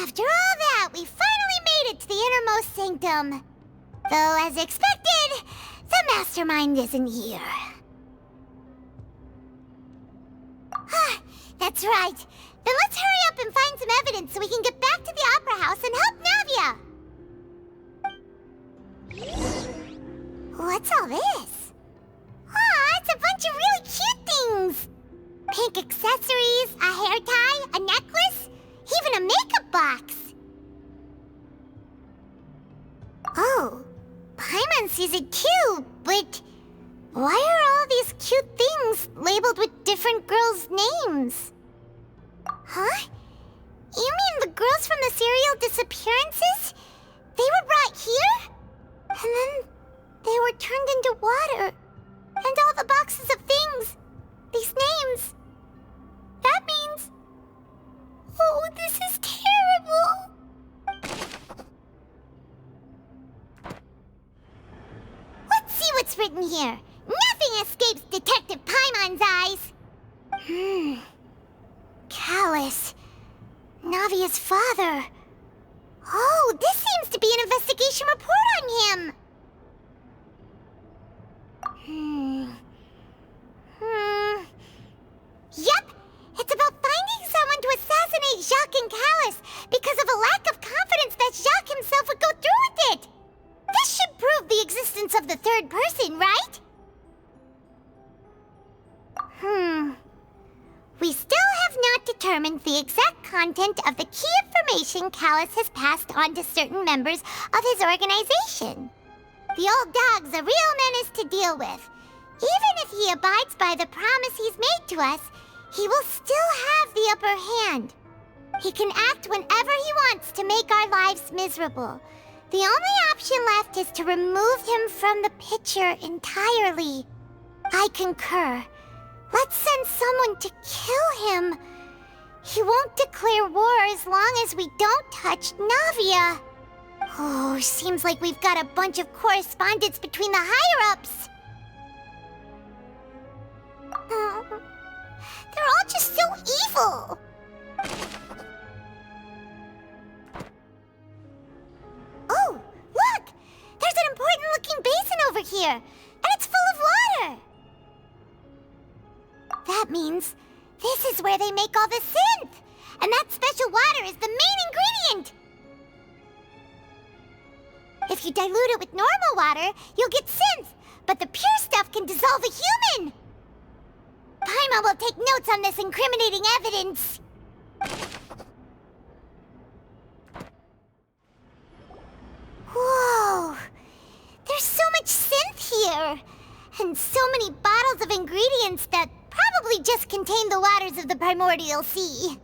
After all that, we finally made it to the innermost sanctum. Though, as expected, the mastermind isn't here. That's right. Then let's hurry up and find some evidence so we can get back to the Opera House and help Navia. What's all this? It's a bunch of really cute things. Pink accessories, a hair tie, a necklace, even a makeup box. Oh, Paimon sees it too, but why are all these cute things labeled with different girls' names? Huh? You mean the girls from the serial disappearances? They were brought here? And then they were turned into water. And all the boxes of things, these names. That means... Oh, this is terrible! Let's see what's written here. Nothing escapes Detective Paimon's eyes. Callus. Navia's father. Oh, this seems to be an investigation report on him. Yep, it's about finding someone to assassinate Jacques and Callus because of a lack of confidence that Jacques himself would go through with it. This should prove the existence of the third person, right? We still have not determined the exact content of the key information Callus has passed on to certain members of his organization. The old dog's a real menace to deal with. Even if he abides by the promise he's made to us, he will still have the upper hand. He can act whenever he wants to make our lives miserable. The only option left is to remove him from the picture entirely. I concur. Let's send someone to kill him. He won't declare war as long as we don't touch Navia. Oh, seems like we've got a bunch of correspondence between the higher-ups. They're all just so evil. Oh, look! There's an important-looking basin over here, and it's full of water. That means this is where they make all the synth, and that special water is the main ingredient. If you dilute it with normal water, you'll get synth, but the pure stuff can dissolve a human. Paimon will take notes on this incriminating evidence. Whoa! There's so much synth here, and so many bottles of ingredients that probably just contain the waters of the primordial sea.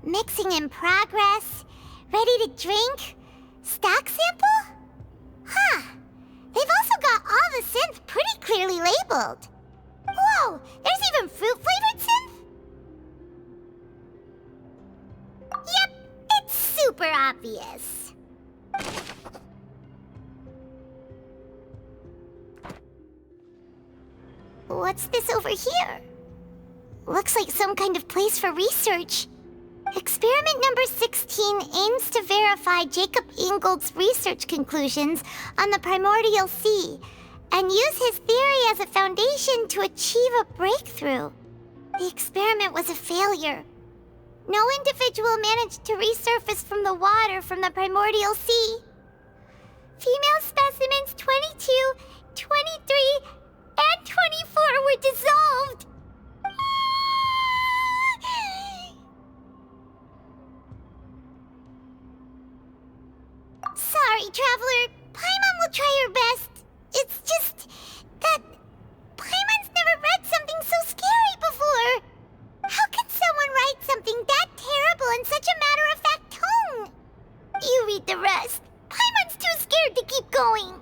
Mixing in progress, ready to drink, stock sample? Huh. They've also got all the synth pretty clearly labeled. Whoa, there's even fruit-flavored synth? Yep, it's super obvious. What's this over here? Looks like some kind of place for research. Experiment number 16 aims to verify Jacob Ingold's research conclusions on the primordial sea and use his theory as a foundation to achieve a breakthrough. The experiment was a failure. No individual managed to resurface from the water from the primordial sea. Female specimens 22, 23, and 24 were dissolved. Sorry, Traveler. Paimon will try her best. It's just that Paimon's never read something so scary before. How could someone write something that terrible in such a matter-of-fact tone? You read the rest. Paimon's too scared to keep going.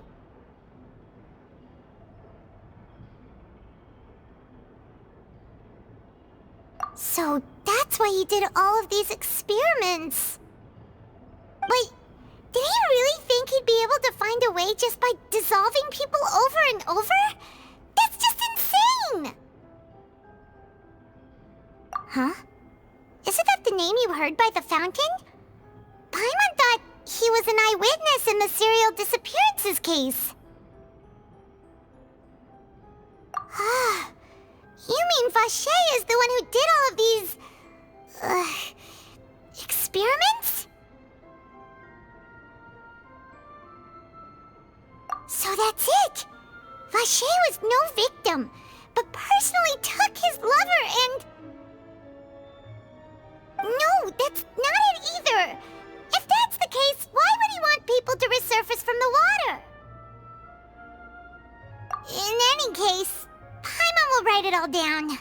So that's why he did all of these experiments. Wait, did he really think he'd be able to find a way just by dissolving people over and over? That's just insane! Huh? Isn't that the name you heard by the fountain? Paimon thought he was an eyewitness in the serial disappearances case. Ah, you mean Vacher is the one who did all of these... experiments? So that's it! Vacher was no victim, but personally took his lover and... No, that's not it either! If that's the case, why would he want people to resurface from the water? In any case, Paimon will write it all down.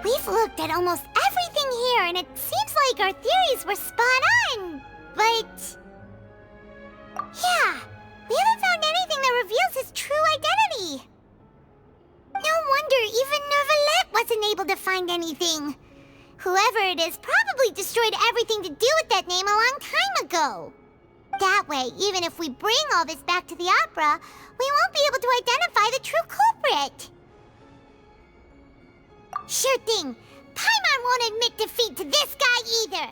We've looked at almost everything here, and it seems like our theories were spot on. But... yeah, we haven't found anything that reveals his true identity. No wonder even Neuvillette wasn't able to find anything. Whoever it is probably destroyed everything to do with that name a long time ago. That way, even if we bring all this back to the opera, we won't be able to identify the true culprit. Sure thing. Paimon won't admit defeat to this guy either.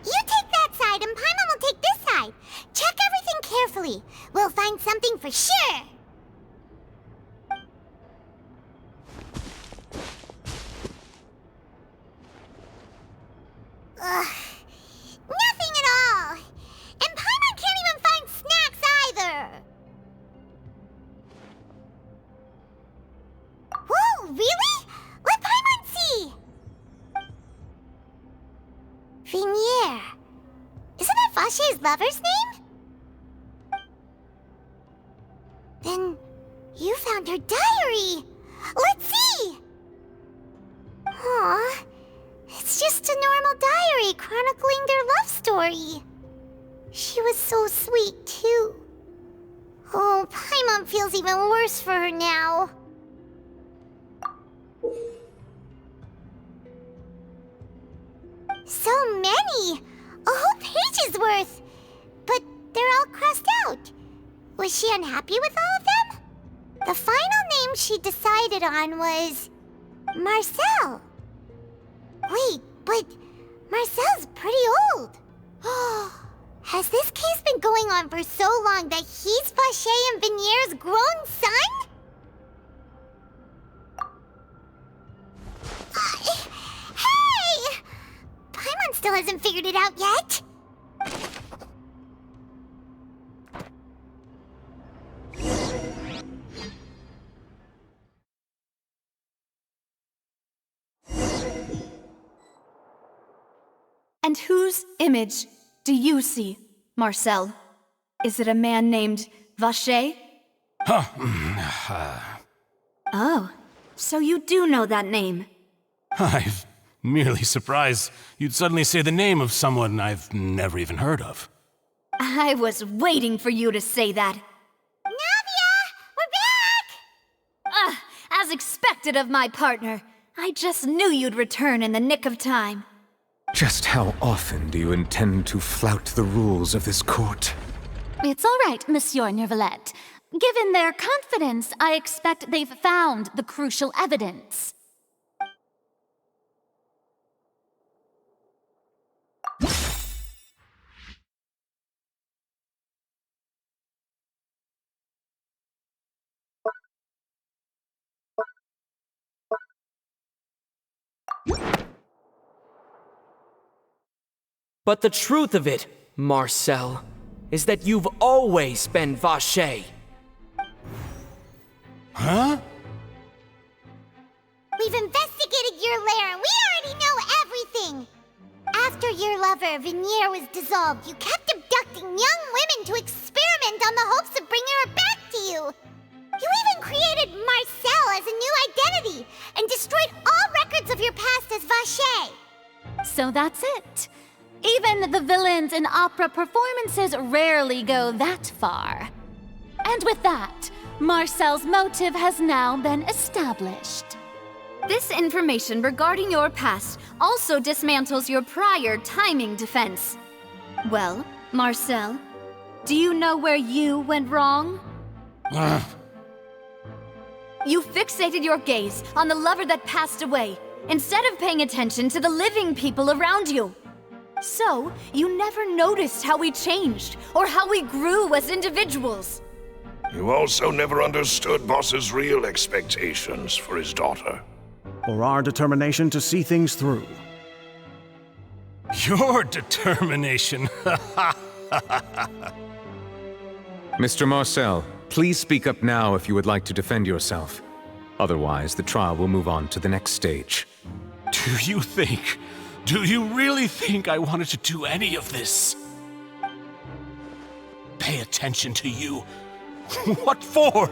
You take that side and Paimon will take this side. Check everything carefully. We'll find something for sure. Ugh. Nothing at all. And Paimon can't even find snacks either. Whoa, really? Let Paimon see. Vignier. Isn't that Vacher's lover's name? Then you found her diary. Let's see. Aw. It's just a normal diary chronicling their love story. She was so sweet, too. Oh, Paimon feels even worse for her now. So many! A whole page's worth! But they're all crossed out. Was she unhappy with all of them? The final name she decided on was... Marcel. Wait, but Marcel's pretty old. Has this case been going on for so long that he's Vacher and Vignier's grown son? Hey! Paimon still hasn't figured it out yet. And whose image do you see, Marcel? Is it a man named Vacher? Oh, so you do know that name. I'm merely surprised you'd suddenly say the name of someone I've never even heard of. I was waiting for you to say that. Navia! We're back! As expected of my partner. I just knew you'd return in the nick of time. Just how often do you intend to flout the rules of this court? It's all right, Monsieur Neuvillette. Given their confidence, I expect they've found the crucial evidence. But the truth of it, Marcel, is that you've always been Vacher. Huh? We've investigated your lair and we already know everything! After your lover, Vignier, was dissolved, you kept abducting young women to experiment on the hopes of bringing her back to you! You even created Marcel as a new identity and destroyed all records of your past as Vacher! So that's it. Even the villains in opera performances rarely go that far. And with that, Marcel's motive has now been established. This information regarding your past also dismantles your prior timing defense. Well, Marcel, Do you know where you went wrong? You fixated your gaze on the lover that passed away, instead of paying attention to the living people around you. So, you never noticed how we changed, or how we grew as individuals. You also never understood Boss's real expectations for his daughter. Or our determination to see things through. Your determination. Mr. Marcel, please speak up now if you would like to defend yourself. Otherwise, the trial will move on to the next stage. Do you really think I wanted to do any of this? Pay attention to you? What for?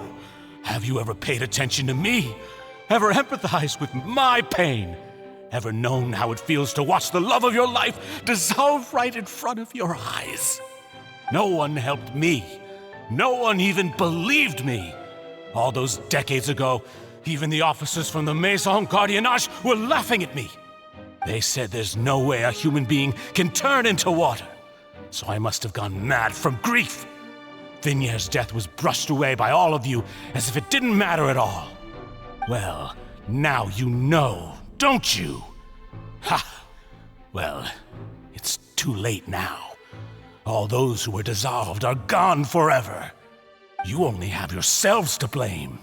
Have you ever paid attention to me? Ever empathized with my pain? Ever known how it feels to watch the love of your life dissolve right in front of your eyes? No one helped me. No one even believed me. All those decades ago, even the officers from the Maison Gardiennage were laughing at me. They said there's no way a human being can turn into water. So I must have gone mad from grief. Vigniere's death was brushed away by all of you as if it didn't matter at all. Well, now you know, don't you? Ha! Well, it's too late now. All those who were dissolved are gone forever. You only have yourselves to blame.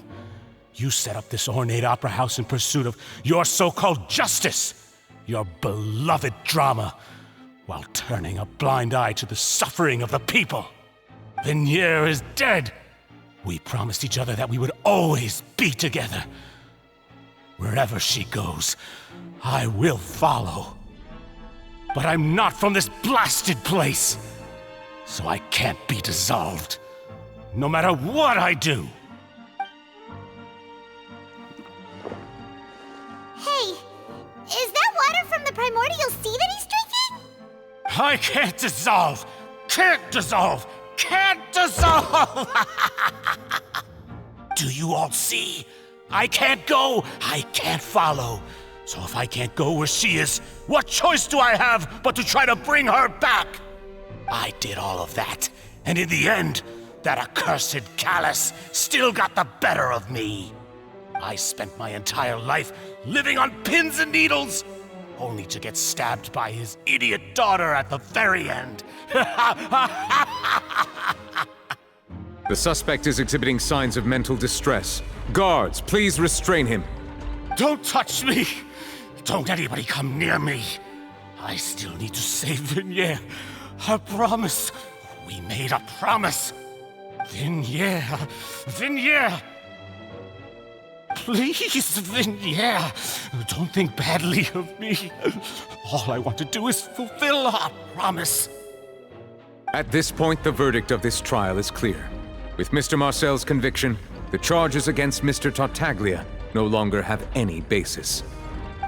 You set up this ornate opera house in pursuit of your so-called justice, your beloved drama, while turning a blind eye to the suffering of the people. Vigniere is dead. We promised each other that we would always be together. Wherever she goes, I will follow. But I'm not from this blasted place, so I can't be dissolved, no matter what I do. Hey, is that water from the primordial sea that he's drinking? I can't dissolve! Can't dissolve! Can't dissolve! Do you all see? I can't go, I can't follow. So if I can't go where she is, what choice do I have but to try to bring her back? I did all of that, and in the end, that accursed Callus still got the better of me. I spent my entire life living on pins and needles, only to get stabbed by his idiot daughter at the very end. The suspect is exhibiting signs of mental distress. Guards, please restrain him. Don't touch me! Don't anybody come near me! I still need to save Vigniere. A promise. We made a promise. Vigniere. Vigniere! Please, Vigniere, don't think badly of me. All I want to do is fulfill our promise. At this point, the verdict of this trial is clear. With Mr. Marcel's conviction, the charges against Mr. Tartaglia no longer have any basis.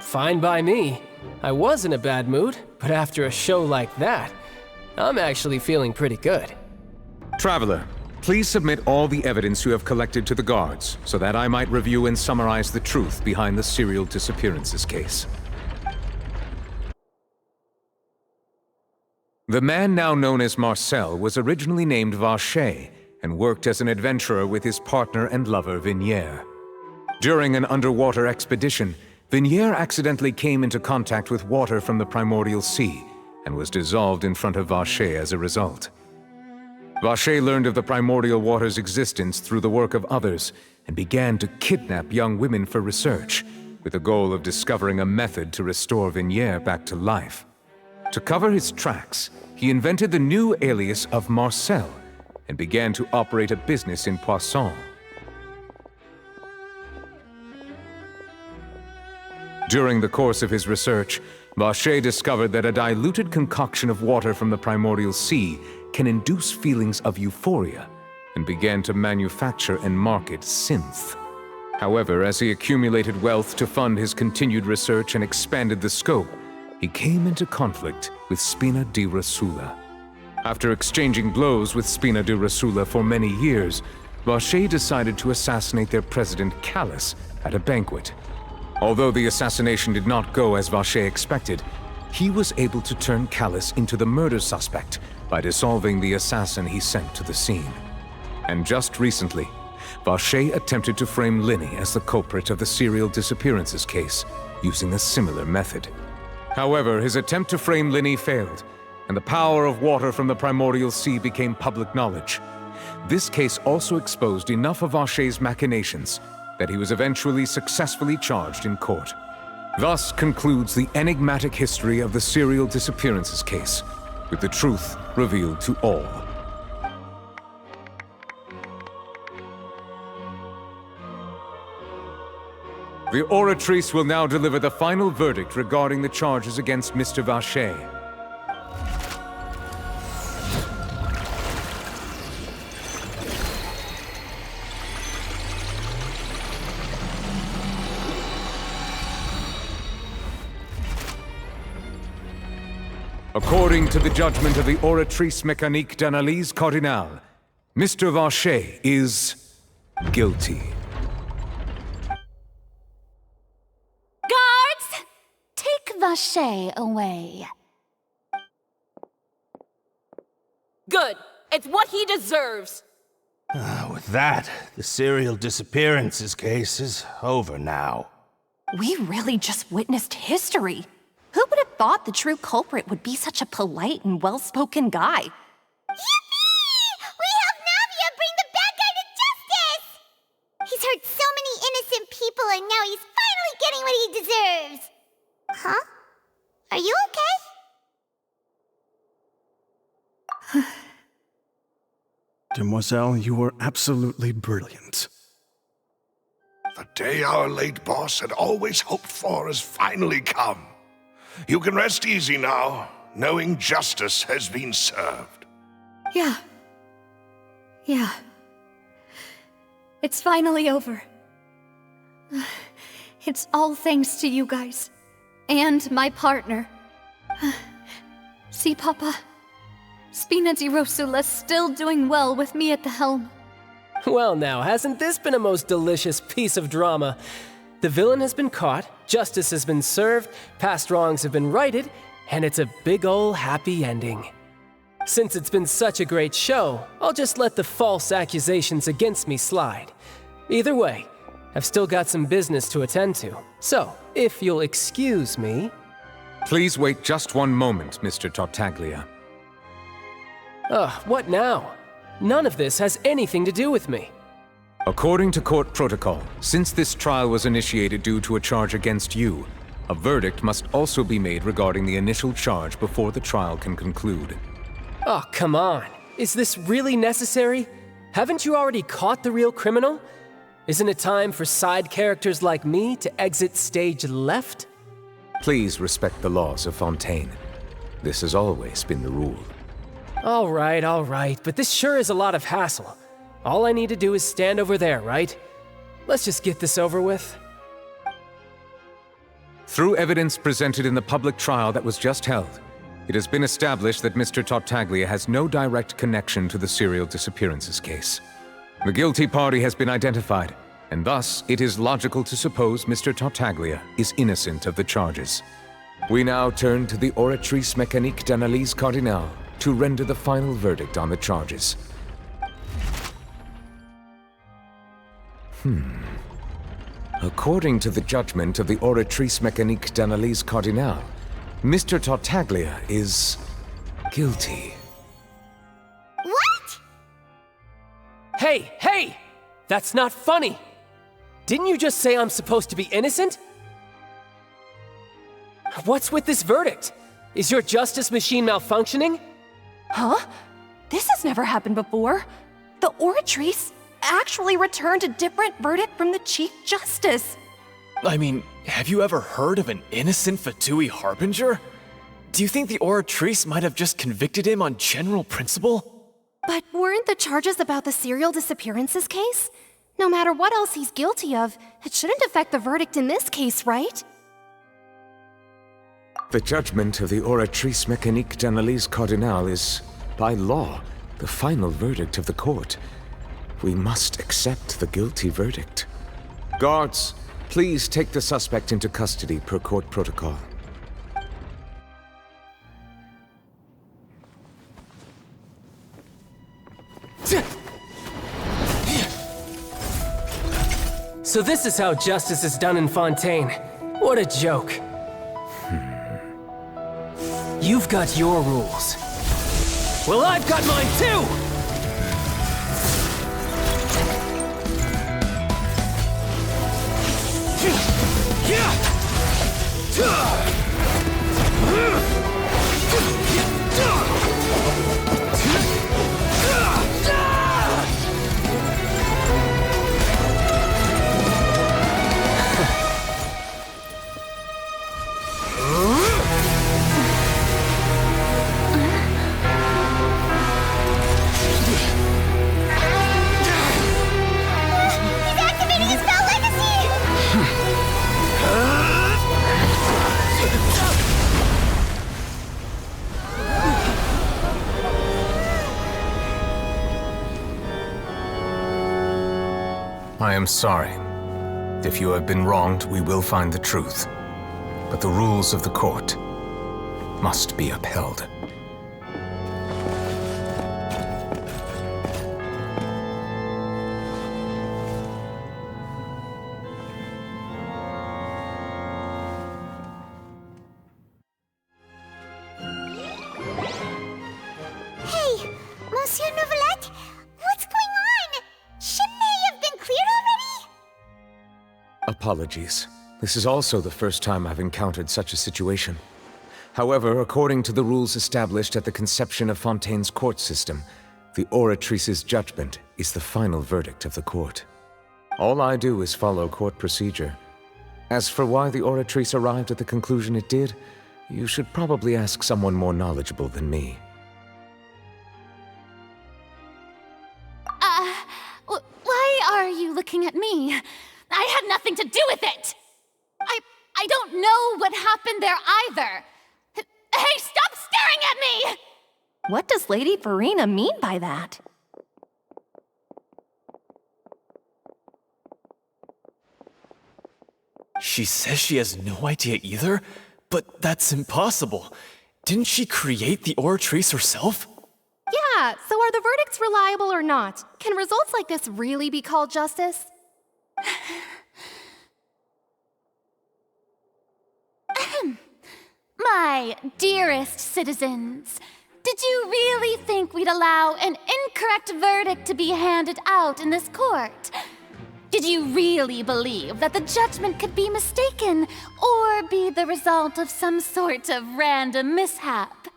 Fine by me. I was in a bad mood, but after a show like that, I'm actually feeling pretty good. Traveler, please submit all the evidence you have collected to the guards, so that I might review and summarize the truth behind the serial disappearances case. The man now known as Marcel was originally named Vacher and worked as an adventurer with his partner and lover Vigniere. During an underwater expedition, Vigniere accidentally came into contact with water from the primordial sea and was dissolved in front of Vacher as a result. Vacher learned of the primordial water's existence through the work of others and began to kidnap young women for research, with the goal of discovering a method to restore Vigniere back to life. To cover his tracks, he invented the new alias of Marcel and began to operate a business in Poisson. During the course of his research, Vacher discovered that a diluted concoction of water from the primordial sea can induce feelings of euphoria, and began to manufacture and market synth. However, as he accumulated wealth to fund his continued research and expanded the scope, he came into conflict with Spina di Rosula. After exchanging blows with Spina di Rosula for many years, Vacher decided to assassinate their president Callus at a banquet. Although the assassination did not go as Vacher expected, he was able to turn Callus into the murder suspect by dissolving the assassin he sent to the scene. And just recently, Vache attempted to frame Linny as the culprit of the serial disappearances case, using a similar method. However, his attempt to frame Linny failed, and the power of water from the primordial sea became public knowledge. This case also exposed enough of Vache's machinations that he was eventually successfully charged in court. Thus concludes the enigmatic history of the serial disappearances case, with the truth revealed to all. The Oratrice will now deliver the final verdict regarding the charges against Mr. Vache. According to the judgment of the Oratrice Mécanique d'Analyse Cardinale, Mr. Vache is guilty. Guards! Take Vache away. Good. It's what he deserves. With that, the serial disappearances case is over now. We really just witnessed history. Who would have thought the true culprit would be such a polite and well-spoken guy? Yippee! We helped Navia bring the bad guy to justice! He's hurt so many innocent people and now he's finally getting what he deserves! Huh? Are you okay? Demoiselle, you were absolutely brilliant. The day our late boss had always hoped for has finally come. You can rest easy now, knowing justice has been served. Yeah. It's finally over. It's all thanks to you guys. And my partner. See, Papa? Spina di Rosula's still doing well with me at the helm. Well now, hasn't this been a most delicious piece of drama? The villain has been caught, justice has been served, past wrongs have been righted, and it's a big ol' happy ending. Since it's been such a great show, I'll just let the false accusations against me slide. Either way, I've still got some business to attend to. So, if you'll excuse me... Please wait just one moment, Mr. Tartaglia. What now? None of this has anything to do with me. According to court protocol, since this trial was initiated due to a charge against you, a verdict must also be made regarding the initial charge before the trial can conclude. Oh, come on. Is this really necessary? Haven't you already caught the real criminal? Isn't it time for side characters like me to exit stage left? Please respect the laws of Fontaine. This has always been the rule. All right, but this sure is a lot of hassle. All I need to do is stand over there, right? Let's just get this over with. Through evidence presented in the public trial that was just held, it has been established that Mr. Tartaglia has no direct connection to the serial disappearances case. The guilty party has been identified, and thus it is logical to suppose Mr. Tartaglia is innocent of the charges. We now turn to the Oratrice Mécanique d'Analyse Cardinale to render the final verdict on the charges. According to the judgment of the Oratrice Mécanique d'Analyse Cardinale, Mr. Tartaglia is guilty. What? Hey! That's not funny! Didn't you just say I'm supposed to be innocent? What's with this verdict? Is your justice machine malfunctioning? Huh? This has never happened before. The Oratrice actually returned a different verdict from the Chief Justice. I mean, have you ever heard of an innocent Fatui Harbinger? Do you think the Oratrice might have just convicted him on general principle? But weren't the charges about the serial disappearances case? No matter what else he's guilty of, it shouldn't affect the verdict in this case, right? The judgment of the Oratrice Mécanique d'Analyse Cardinale is, by law, the final verdict of the court. We must accept the guilty verdict. Guards, please take the suspect into custody per court protocol. So this is how justice is done in Fontaine. What a joke. You've got your rules. Well, I've got mine too! I am sorry. If you have been wronged, we will find the truth. But the rules of the court must be upheld. Hey, Monsieur Novelette, what's going on? Shouldn't they have been cleared already? Apologies. This is also the first time I've encountered such a situation. However, according to the rules established at the conception of Fontaine's court system, the Oratrice's judgment is the final verdict of the court. All I do is follow court procedure. As for why the Oratrice arrived at the conclusion it did, you should probably ask someone more knowledgeable than me. Why are you looking at me? I had nothing to do with it! I don't know what happened there either! Hey, stop staring at me! What does Lady Farina mean by that? She says she has no idea either? But that's impossible. Didn't she create the Oratrice herself? Yeah, so are the verdicts reliable or not? Can results like this really be called justice? My dearest citizens, did you really think we'd allow an incorrect verdict to be handed out in this court? Did you really believe that the judgment could be mistaken or be the result of some sort of random mishap?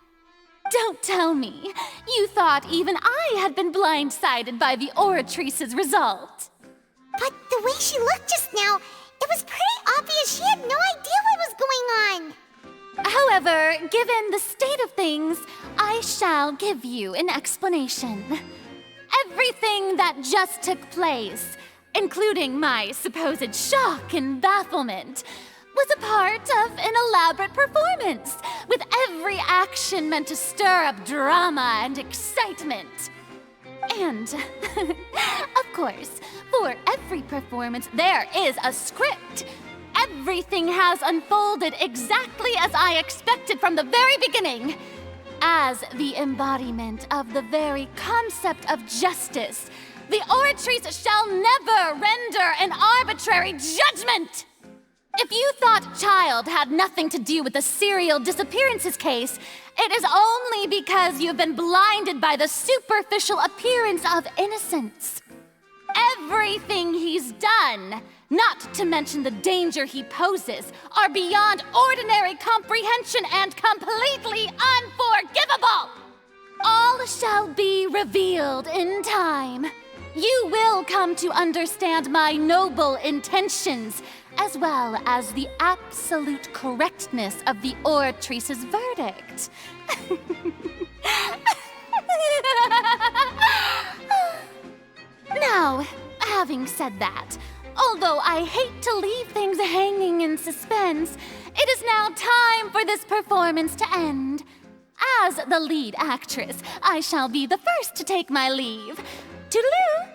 Don't tell me you thought even I had been blindsided by the Oratrice's result. But the way she looked just now, it was pretty obvious she had no idea what was going on. However, given the state of things, I shall give you an explanation. Everything that just took place, including my supposed shock and bafflement, was a part of an elaborate performance, with every action meant to stir up drama and excitement. And, of course, for every performance, there is a script. Everything has unfolded exactly as I expected from the very beginning. As the embodiment of the very concept of justice, the Oratrice shall never render an arbitrary judgment! If you thought Child had nothing to do with the serial disappearances case, it is only because you've been blinded by the superficial appearance of innocence. Everything he's done, not to mention the danger he poses, are beyond ordinary comprehension and completely unforgivable! All shall be revealed in time. You will come to understand my noble intentions, as well as the absolute correctness of the Oratrice's verdict. Now, having said that, although I hate to leave things hanging in suspense, it is now time for this performance to end. As the lead actress, I shall be the first to take my leave. Toodaloo!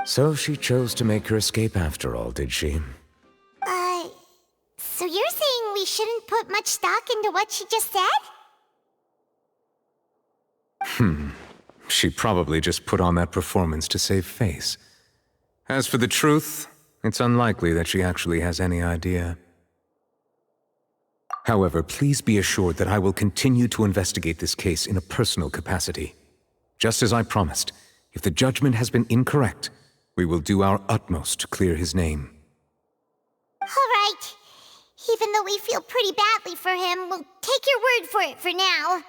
So she chose to make her escape after all, did she? So you're saying we shouldn't put much stock into what she just said? She probably just put on that performance to save face. As for the truth, It's unlikely that she actually has any idea. However, please be assured that I will continue to investigate this case in a personal capacity. Just as I promised, if the judgment has been incorrect, we will do our utmost to clear his name. All right. Even though we feel pretty badly for him, we'll take your word for it for now.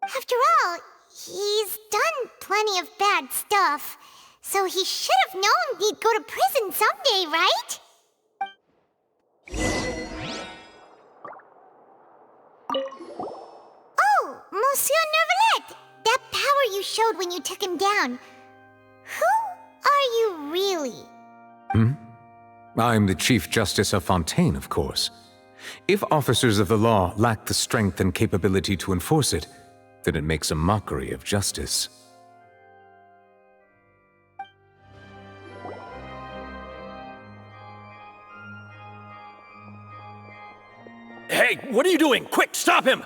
After all, he's done plenty of bad stuff, so he should have known he'd go to prison someday, right? Oh, Monsieur Neuvillette! That power you showed when you took him down. Who are you really? I'm the Chief Justice of Fontaine, of course. If officers of the law lack the strength and capability to enforce it, then it makes a mockery of justice. Hey, what are you doing? Quick, stop him!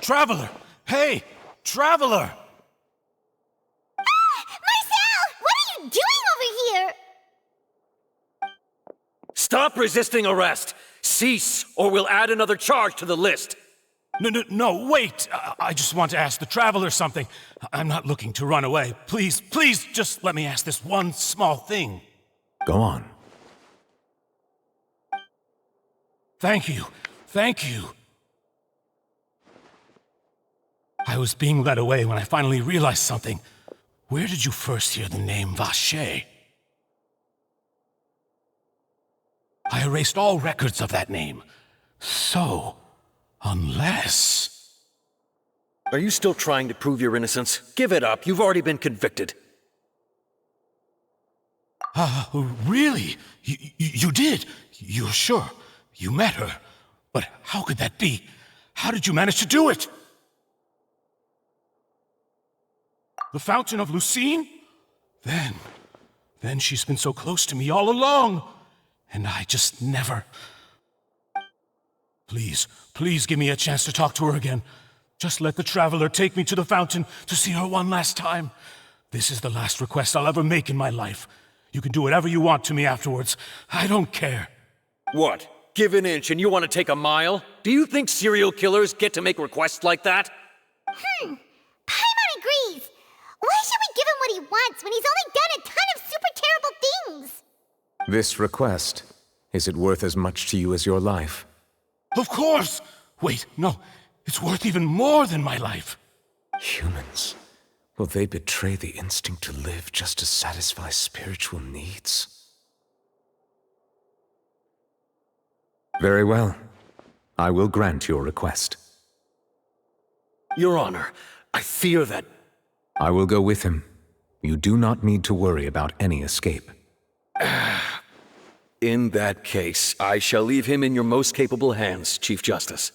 Traveler! Hey! Traveler! Marcel! What are you doing over here? Stop resisting arrest! Cease, or we'll add another charge to the list! No, wait! I just want to ask the Traveler something. I'm not looking to run away. Please, just let me ask this one small thing. Go on. Thank you. I was being led away when I finally realized something. Where did you first hear the name Vacher? I erased all records of that name. So, unless... Are you still trying to prove your innocence? Give it up. You've already been convicted. Really? You did? You're sure? You met her? But how could that be? How did you manage to do it? The Fountain of Lucine? Then she's been so close to me all along. And I just never... Please give me a chance to talk to her again. Just let the Traveler take me to the fountain to see her one last time. This is the last request I'll ever make in my life. You can do whatever you want to me afterwards. I don't care. What? Give an inch and you want to take a mile? Do you think serial killers get to make requests like that? Paimon agrees. Why should we give him what he wants when he's only done a ton of super terrible things? This request, is it worth as much to you as your life? Of course! Wait, no. It's worth even more than my life. Humans. Will they betray the instinct to live just to satisfy spiritual needs? Very well. I will grant your request. Your Honor, I fear that... I will go with him. You do not need to worry about any escape. In that case, I shall leave him in your most capable hands, Chief Justice.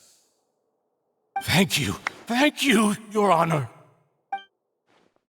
Thank you, Your Honor.